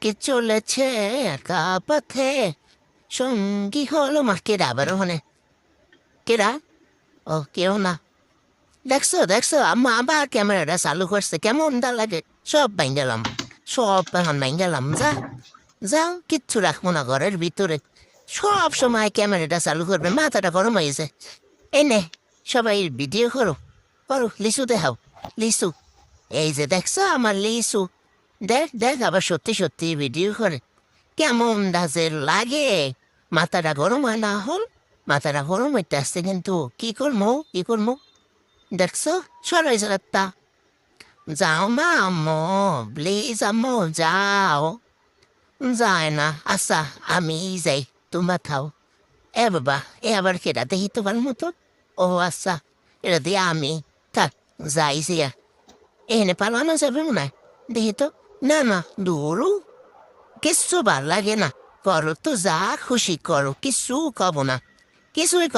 কে চলেছে একা পথে, সঙ্গী হলো মা। কেডা আবার ওখানে? কেডা? ও কেউ না। দেখছো দেখছো, আম্মা আবার ক্যামেরাটা চালু করছে, কেমন দা লাগে। সব ভাঙ্গালাম, সব এখন ভাঙ্গালাম। যাও, কিচ্ছু রাখবো না ঘরের ভিতরে। সব সময় ক্যামেরাটা চালু করবে, মাথাটা গরম হয়েছে। এনে সবাই ভিডিও করো, করো, লিচু দেখাও, লিচু। এই যে দেখছো আমার লিচু, দেখ দেখ, আবার সত্যি সত্যি ভিডিও করে। কেমন দাজে লাগে। মাথাটা গরম হয় না হল, মাথাটা গরম হইতে আসছে, কিন্তু কি করবো কি করবো। দেখছো, সরাই একটা। যাও মা, আম্মু, প্লিজ আম্মু, যাও। যায় না, আচ্ছা আমি যাই, তোমরা খাও। এ বাবা, এ আবার কেটা দেখি তোমার মতো। ও আচ্ছা, এটা দিয়ে আমি থাক, যাই যে এনে পালানো যাবে মনে হয়। দেখি তো। না না, দূরও কিচ্ছু ভাল লাগে না। করো তো, যা খুশি করো, কিছু কব না, কিছুই